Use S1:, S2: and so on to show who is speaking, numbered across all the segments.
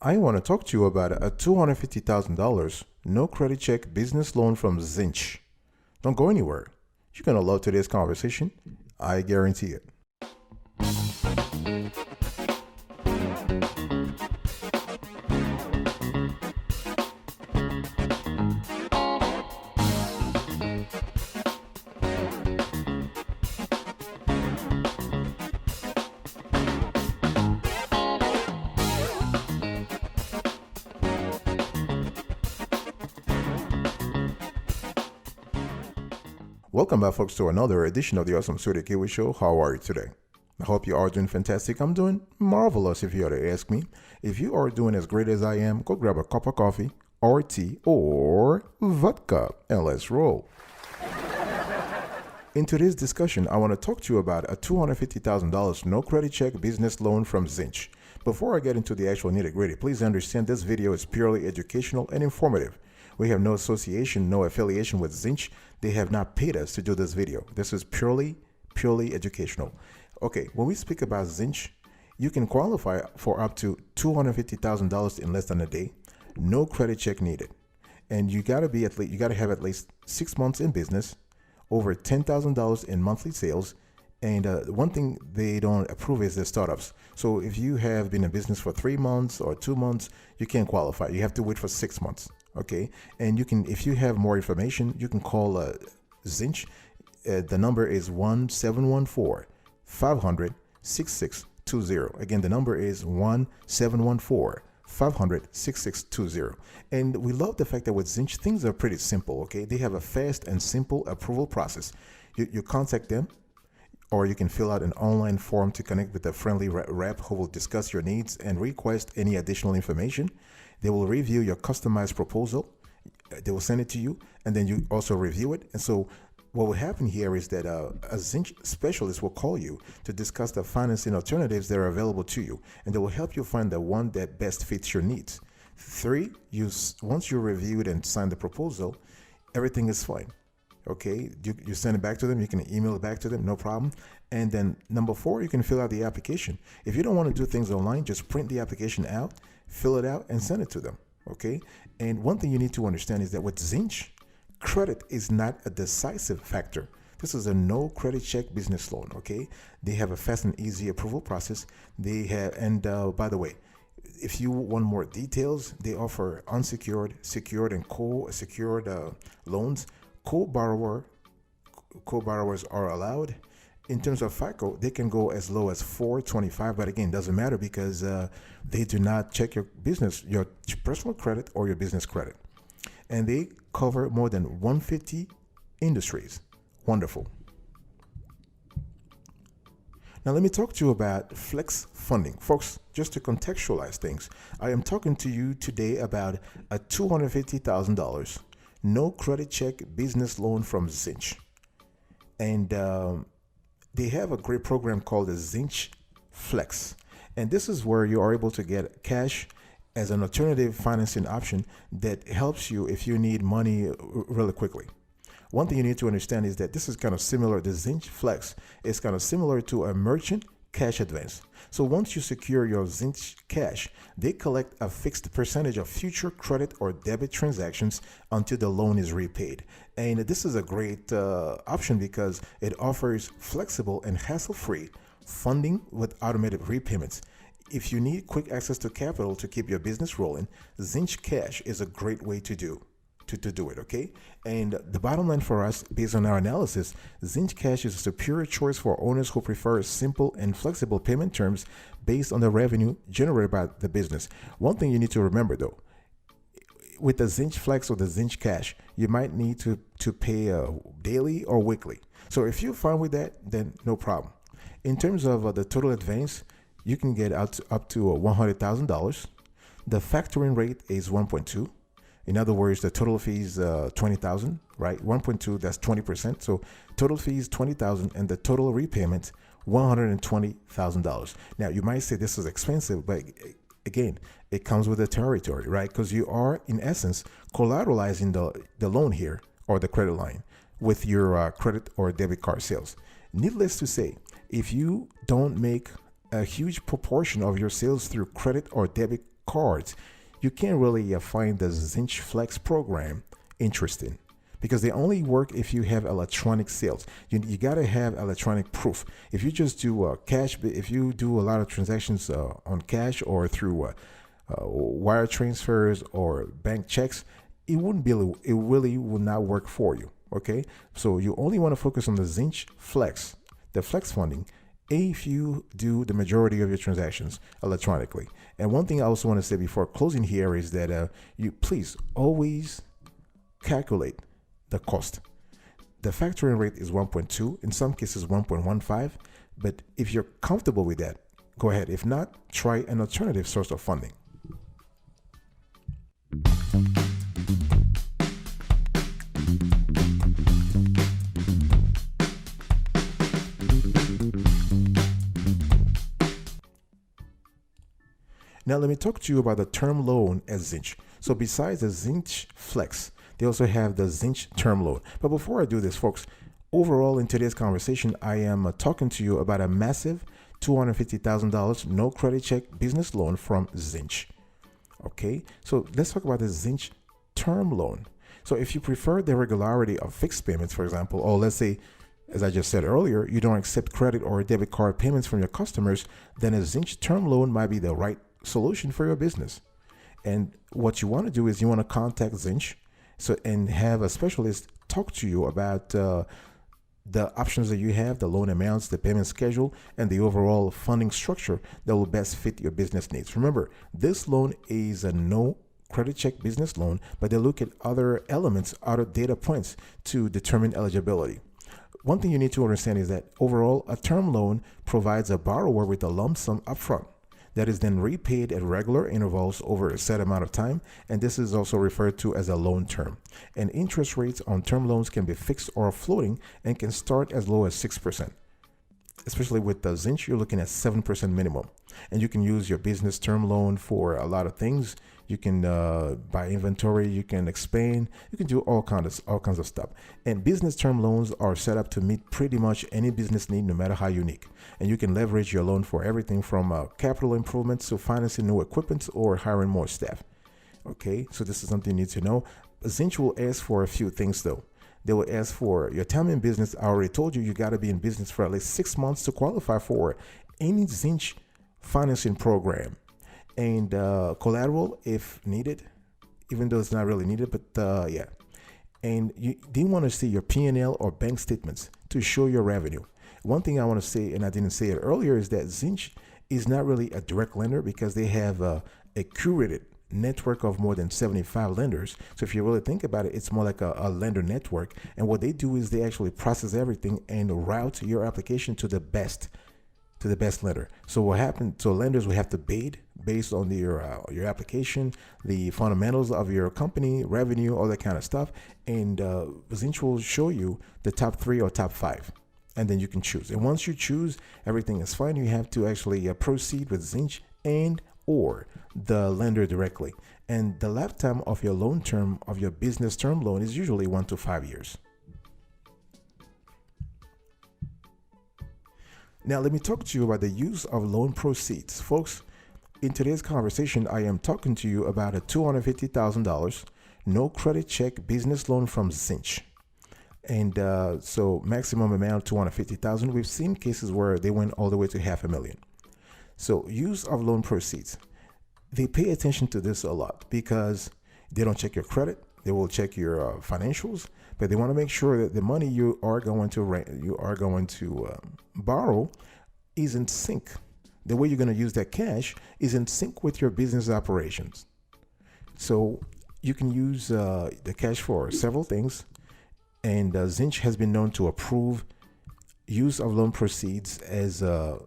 S1: I want to talk to you about a $250,000 no credit check business loan from Zinch. Don't go anywhere. You're going to love today's conversation. I guarantee it. Welcome back, folks, to another edition of the Awesome Studio Kiwi Show. How are you today? I hope you are doing fantastic. I'm doing marvelous, if you were to ask me. If you are doing as great as I am, go grab a cup of coffee or tea or vodka and let's roll. In today's discussion, I want to talk to you about a $250,000 no credit check business loan from Zinch. Before I get into the actual nitty-gritty, please understand this video is purely educational and informative. We have no association, no affiliation with Zinch. They have not paid us to do this video. This is purely educational. Okay, when we speak about Zinch, you can qualify for up to $250,000 in less than a day. No credit check needed. And you gotta have at least 6 months in business, over $10,000 in monthly sales. And one thing they don't approve is the startups. So if you have been in business for 3 months or 2 months, you can't qualify. You have to wait for 6 months. Okay, and you can, if you have more information, you can call Zinch. The number is 1-714-500-6620. Again, the number is 1-714-500-6620. And we love the fact that with Zinch, things are pretty simple. Okay, they have a fast and simple approval process. You contact them, or you can fill out an online form to connect with a friendly rep who will discuss your needs and request any additional information. They will review your customized proposal. They will send it to you, and then you also review it. And so what will happen here is that a Zinch specialist will call you to discuss the financing alternatives that are available to you, and they will help you find the one that best fits your needs. 3, once you reviewed and signed the proposal, everything is fine. Okay, you send it back to them. You can email it back to them, no problem. And then number 4, you can fill out the application. If you don't want to do things online, just print the application out, fill it out, and send it to them. Okay, and one thing you need to understand is that with Zinch, credit is not a decisive factor. This is a no credit check business loan. Okay, they have a fast and easy approval process. They have, and by the way, if you want more details, they offer unsecured, secured, and co-secured loans. Co-borrowers are allowed. In terms of FICO, they can go as low as 425, but again, doesn't matter because they do not check your business, your personal credit or your business credit. And they cover more than 150 industries. Wonderful. Now let me talk to you about flex funding. Folks, just to contextualize things, I am talking to you today about a $250,000 no credit check business loan from Zinch. And they have a great program called the Zinch Flex. And this is where you are able to get cash as an alternative financing option that helps you if you need money really quickly. One thing you need to understand is that this is kind of similar. The Zinch Flex is kind of similar to a merchant cash advance. So once you secure your Zinch cash, they collect a fixed percentage of future credit or debit transactions until the loan is repaid. And this is a great option because it offers flexible and hassle-free funding with automated repayments. If you need quick access to capital to keep your business rolling, Zinch Cash is a great way to do it, okay? And the bottom line for us, based on our analysis, Zinch Cash is a superior choice for owners who prefer simple and flexible payment terms based on the revenue generated by the business. One thing you need to remember though, with the Zinch Flex or the Zinch Cash, you might need to pay daily or weekly. So if you're fine with that, then no problem. In terms of the total advance, you can get up to $100,000. The factoring rate is 1.2. In other words, the total fee is $20,000, right? 1.2, that's 20%. So total fee is $20,000 and the total repayment, $120,000. Now you might say this is expensive, but again, it comes with the territory, right? Because you are in essence collateralizing the loan here or the credit line with your credit or debit card sales. Needless to say, if you don't make a huge proportion of your sales through credit or debit cards, you can't really find the Zinch Flex program interesting because they only work if you have electronic sales. You got to have electronic proof. If you just do cash, if you do a lot of transactions on cash or through wire transfers or bank checks, it really will not work for you. Okay, so you only want to focus on the Zinch Flex, the Flex funding, if you do the majority of your transactions electronically. And one thing I also want to say before closing here is that you please always calculate the cost. The factoring rate is 1.2, in some cases 1.15, but if you're comfortable with that, go ahead. If not, try an alternative source of funding. Now let me talk to you about the term loan at Zinch. So besides the Zinch Flex, they also have the Zinch term loan. But before I do this, folks, overall in today's conversation, I am talking to you about a massive $250,000 no credit check business loan from Zinch. Okay, so let's talk about the Zinch term loan. So if you prefer the regularity of fixed payments, for example, or let's say, as I just said earlier, you don't accept credit or debit card payments from your customers, then a Zinch term loan might be the right solution for your business. And what you want to do is you want to contact Zinch and have a specialist talk to you about the options that you have, the loan amounts, the payment schedule, and the overall funding structure that will best fit your business needs. Remember, this loan is a no credit check business loan, but they look at other elements, other data points to determine eligibility. One thing you need to understand is that overall, a term loan provides a borrower with a lump sum upfront that is then repaid at regular intervals over a set amount of time, and this is also referred to as a loan term. And interest rates on term loans can be fixed or floating and can start as low as 6%. Especially with the Zinch, you're looking at 7% minimum. And you can use your business term loan for a lot of things. You can buy inventory, you can expand, you can do all kinds of stuff. And business term loans are set up to meet pretty much any business need, no matter how unique. And you can leverage your loan for everything from capital improvements to financing new equipment or hiring more staff. Okay, so this is something you need to know. Zinch will ask for a few things though. They will ask for your time in business. I already told you got to be in business for at least 6 months to qualify for any Zinch financing program. And collateral if needed, even though it's not really needed, but yeah. And they want to see your P&L or bank statements to show your revenue. One thing I want to say, and I didn't say it earlier, is that Zinch is not really a direct lender because they have a curated network of more than 75 lenders. So if you really think about it, it's more like a lender network. And what they do is they actually process everything and route your application to the best lender. So what happened? So lenders will have to bid based on your application, the fundamentals of your company, revenue, all that kind of stuff. And Zinch will show you the top 3 or top 5. And then you can choose. And once you choose, everything is fine. You have to actually proceed with Zinch and or the lender directly. And the lifetime of your loan term of your business term loan is usually 1 to 5 years. Now, let me talk to you about the use of loan proceeds. Folks, in today's conversation, I am talking to you about a $250,000 no credit check business loan from Zinch. And so maximum amount $250,000. We've seen cases where they went all the way to $500,000. So use of loan proceeds. They pay attention to this a lot because they don't check your credit. They will check your financials, but they want to make sure that the money you are going to borrow is in sync. The way you're going to use that cash is in sync with your business operations. So you can use the cash for several things. And Zinch has been known to approve use of loan proceeds as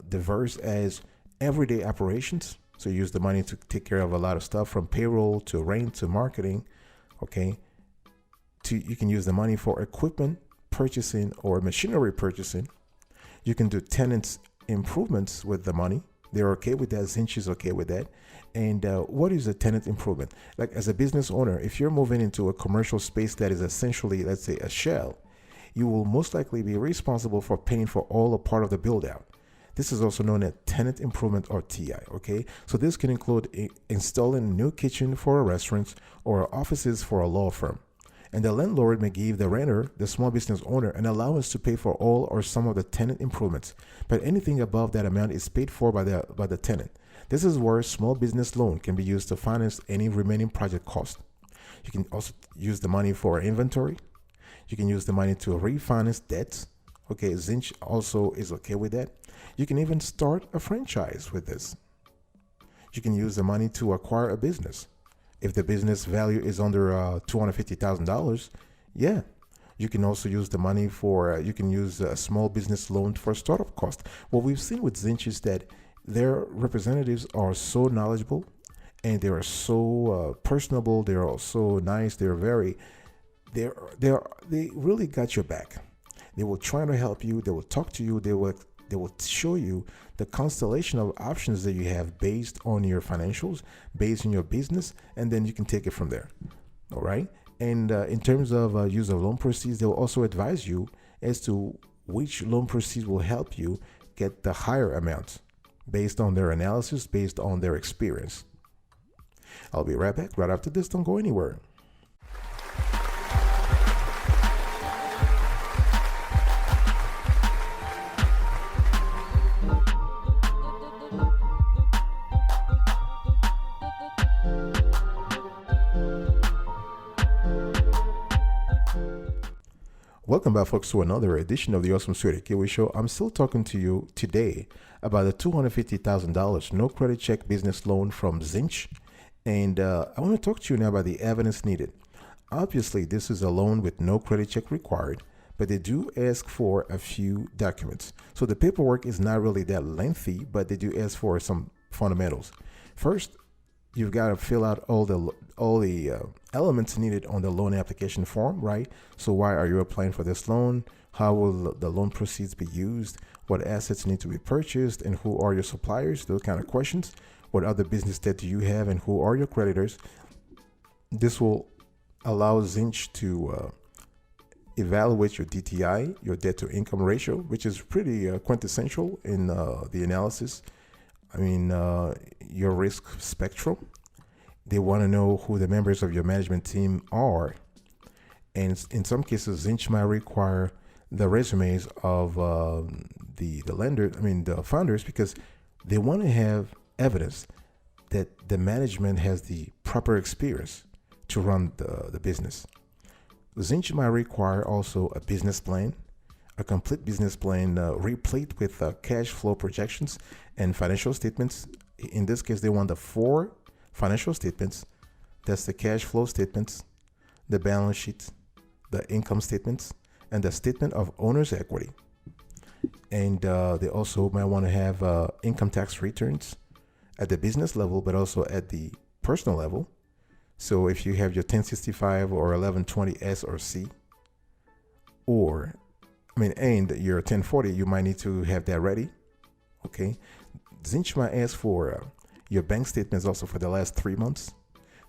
S1: diverse as everyday operations. So you use the money to take care of a lot of stuff from payroll to rent to marketing. Okay. You can use the money for equipment purchasing or machinery purchasing. You can do tenants improvements with the money. They're okay with that. Zinch is okay with that. And what is a tenant improvement? Like as a business owner, if you're moving into a commercial space that is essentially, let's say, a shell, you will most likely be responsible for paying for all a part of the build out. This is also known as tenant improvement or TI. Okay, so this can include installing a new kitchen for a restaurant or offices for a law firm. And the landlord may give the renter, the small business owner, an allowance to pay for all or some of the tenant improvements, but anything above that amount is paid for by the tenant. This is where small business loan can be used to finance any remaining project cost. You can also use the money for inventory. You can use the money to refinance debts. Okay, Zinch also is okay with that. You can even start a franchise with this. You can use the money to acquire a business. If the business value is under $250,000, yeah. You can also use the money for, you can use a small business loan for startup cost. What we've seen with Zinch is that their representatives are so knowledgeable and they are so personable. They're also nice. They really got your back. They will try to help you. They will talk to you. They will show you the constellation of options that you have based on your financials, based on your business, and then you can take it from there. All right. And in terms of use of loan proceeds, they will also advise you as to which loan proceeds will help you get the higher amount based on their analysis, based on their experience. I'll be right back right after this. Don't go anywhere. Welcome back, folks, to another edition of the Awesome Sweetie Kiwi Show. I'm still talking to you today about the $250,000 no credit check business loan from Zinch. And I want to talk to you now about the evidence needed. Obviously, this is a loan with no credit check required, but they do ask for a few documents. So the paperwork is not really that lengthy, but they do ask for some fundamentals. First, you've got to fill out all the elements needed on the loan application form, right? So why are you applying for this loan? How will the loan proceeds be used? What assets need to be purchased? And who are your suppliers? Those kind of questions. What other business debt do you have? And who are your creditors? This will allow Zinch to evaluate your DTI, your debt to income ratio, which is pretty quintessential in the analysis. I mean, your risk spectrum. They want to know who the members of your management team are. And in some cases, Zinch might require the resumes of the lender, the founders, because they want to have evidence that the management has the proper experience to run the business. Zinch might require also a business plan, a complete business plan replete with cash flow projections and financial statements. In this case, they want the 4 financial statements. That's the cash flow statements, the balance sheet, the income statements, and the statement of owner's equity. And they also might want to have income tax returns at the business level, but also at the personal level. So if you have your 1065 or 1120 S or C, and your 1040, you might need to have that ready. Okay. Zinch might ask for your bank statements also for the last 3 months.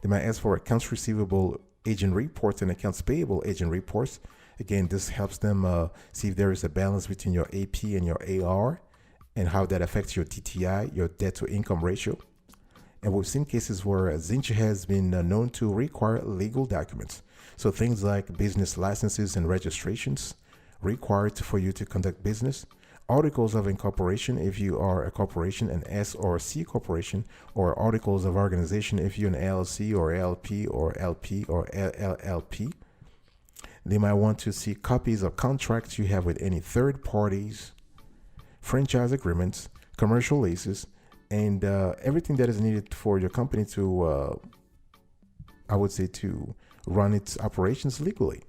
S1: They might ask for accounts receivable agent reports and accounts payable agent reports. Again, this helps them see if there is a balance between your AP and your AR and how that affects your DTI, your debt to income ratio. And we've seen cases where Zinch has been known to require legal documents. So things like business licenses and registrations required for you to conduct business, articles of incorporation if you are a corporation, an S or C corporation, or articles of organization if you're an LLC or LP or LP or LLP. They might want to see copies of contracts you have with any third parties, franchise agreements, commercial leases, and everything that is needed for your company to, to run its operations legally.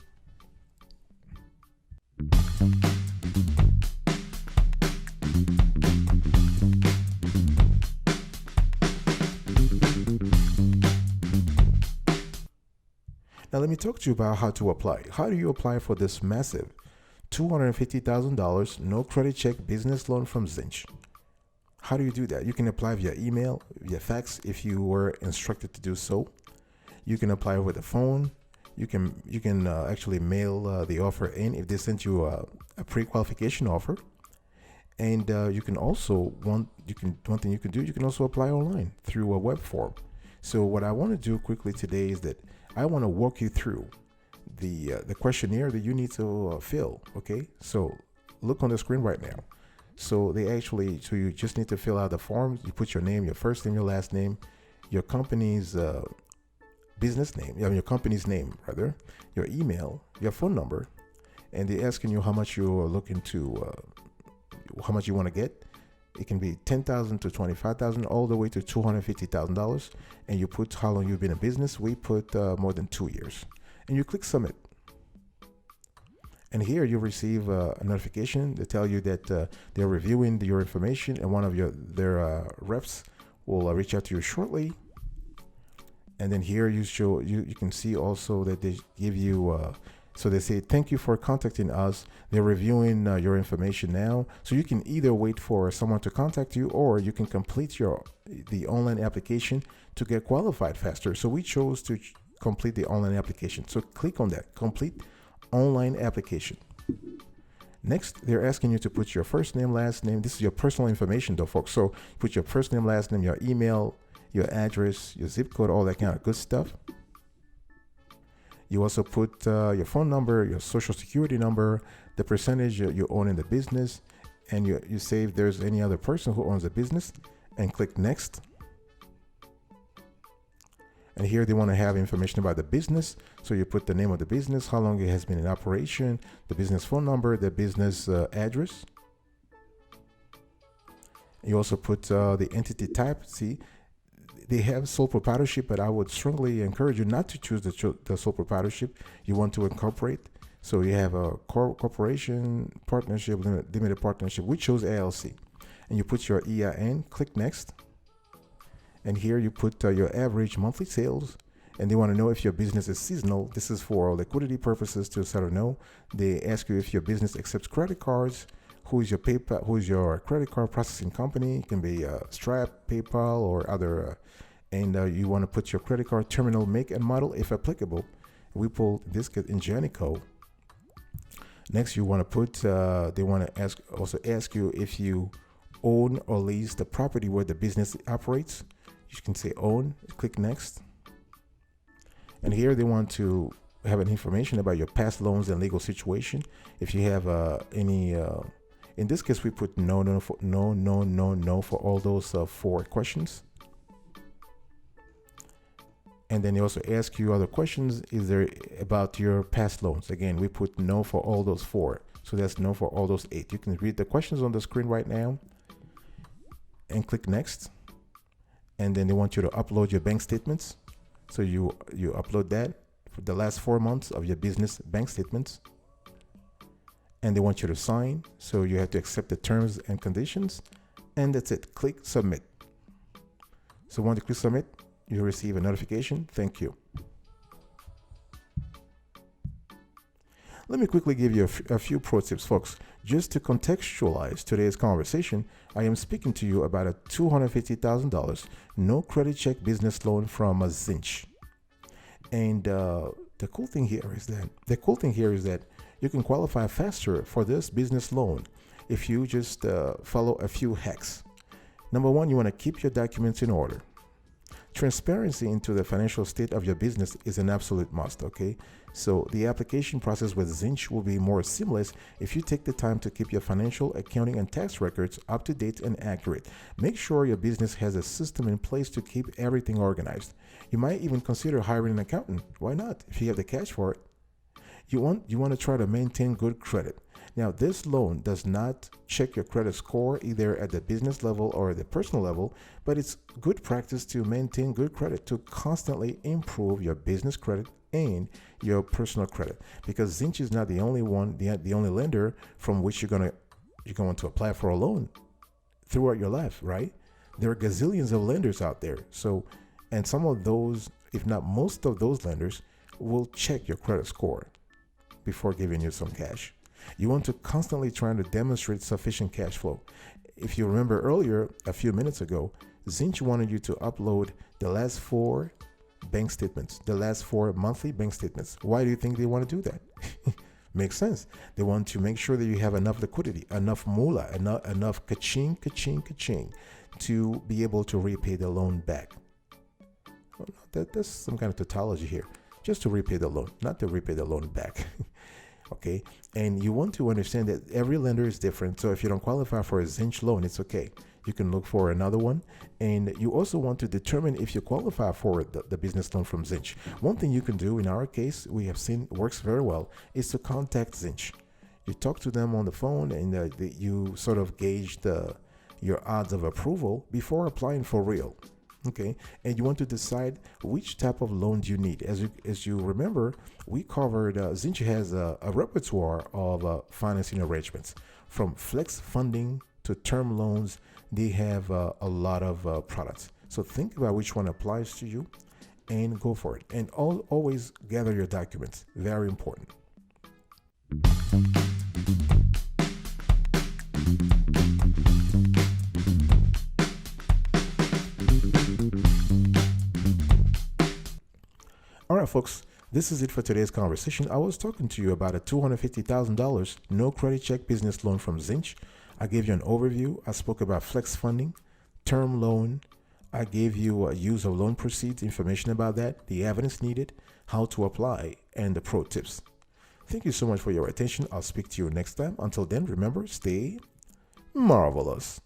S1: Now let me talk to you about how to apply. How do you apply for this massive $250,000 no credit check business loan from Zinch? How do you do that? You can apply via email, via fax if you were instructed to do so. You can apply over the phone. You can actually mail the offer in if they sent you a pre-qualification offer. And you can also one thing you can do, you can also apply online through a web form. So what I want to do quickly today is that I want to walk you through the questionnaire that you need to fill. Okay, so look on the screen right now. So you just need to fill out the forms. You put your name, your first name, your last name, your company's business name, your company's name rather, your email, your phone number, and they're asking you how much you're looking to, how much you want to get. It can be $10,000 to $25,000, all the way to $250,000, and you put how long you've been in business. We put more than 2 years, and you click submit. And here you receive a notification to tell you that they're reviewing your information, and one of their reps will reach out to you shortly. And then here you can see also that they give you. So they say, thank you for contacting us. They're reviewing your information now. So you can either wait for someone to contact you, or you can complete the online application to get qualified faster. So we chose to complete the online application. So click on that, complete online application. Next, they're asking you to put your first name, last name. This is your personal information though, folks. So put your first name, last name, your email, your address, your zip code, all that kind of good stuff. You also put your phone number, your social security number, the percentage you own in the business, and you say if there's any other person who owns the business, and click next. And here they want to have information about the business. So you put the name of the business, how long it has been in operation, the business phone number, the business address. You also put the entity type. See, they have sole proprietorship, but I would strongly encourage you not to choose the sole proprietorship. You want to incorporate. So you have a corporation, partnership, limited partnership. We chose LLC. And you put your EIN, click next. And here you put your average monthly sales. And they want to know if your business is seasonal. This is for liquidity purposes to sort of know. They ask you if your business accepts credit cards. Who is your credit card processing company? It can be Stripe, PayPal, or other. And you want to put your credit card terminal make and model if applicable. We pulled this in Ingenico. Next, you want to put. They want to also ask you if you own or lease the property where the business operates. You can say own. Click next. And here they want to have an information about your past loans and legal situation. If you have any. In this case, we put no for all those 4 questions. And then they also ask you other questions. Is there about your past loans? Again, we put no for all those 4. So that's no for all those 8. You can read the questions on the screen right now and click next. And then they want you to upload your bank statements. So you upload that for the last 4 months of your business bank statements. And they want you to sign, so you have to accept the terms and conditions, and that's it. Click submit. So once you click submit, you receive a notification. Thank you. Let me quickly give you a few pro tips, folks. Just to contextualize today's conversation, I am speaking to you about a $250,000 no credit check business loan from Zinch. And the cool thing here is that you can qualify faster for this business loan if you just follow a few hacks. Number 1, you want to keep your documents in order. Transparency into the financial state of your business is an absolute must, okay? So the application process with Zinch will be more seamless if you take the time to keep your financial, accounting, and tax records up to date and accurate. Make sure your business has a system in place to keep everything organized. You might even consider hiring an accountant. Why not, if you have the cash for it? You want to try to maintain good credit. Now, this loan does not check your credit score either at the business level or at the personal level, but it's good practice to maintain good credit to constantly improve your business credit and your personal credit, because Zinch is not the only only lender from which you're going to apply for a loan throughout your life, right? There are gazillions of lenders out there. So, and some of those, if not most of those lenders, will check your credit score before giving you some cash. You want to constantly try to demonstrate sufficient cash flow. If you remember earlier, a few minutes ago, Zinch wanted you to upload the last 4 bank statements, the last 4 monthly bank statements. Why do you think they want to do that? Makes sense. They want to make sure that you have enough liquidity, enough moolah, enough ka-ching, ka-ching, ka-ching to be able to repay the loan back. Well, that's some kind of tautology here. Just to repay the loan, not to repay the loan back. Okay, and you want to understand that every lender is different. So if you don't qualify for a Zinch loan, it's okay. You can look for another one. And you also want to determine if you qualify for the business loan from Zinch. One thing you can do in our case, we have seen works very well, is to contact Zinch. You talk to them on the phone, and you sort of gauge your odds of approval before applying for real. Okay, and you want to decide which type of loan do you need. As you remember, we covered Zinch has a repertoire of financing arrangements, from flex funding to term loans. They have a lot of products. So think about which one applies to you and go for it. And always gather your documents. Very important. All right, folks, this is it for today's conversation. I was talking to you about a $250,000 no credit check business loan from Zinch. I gave you an overview. I spoke about flex funding, term loan. I gave you a use of loan proceeds, information about that, the evidence needed, how to apply, and the pro tips. Thank you so much for your attention. I'll speak to you next time. Until then, remember, stay marvelous.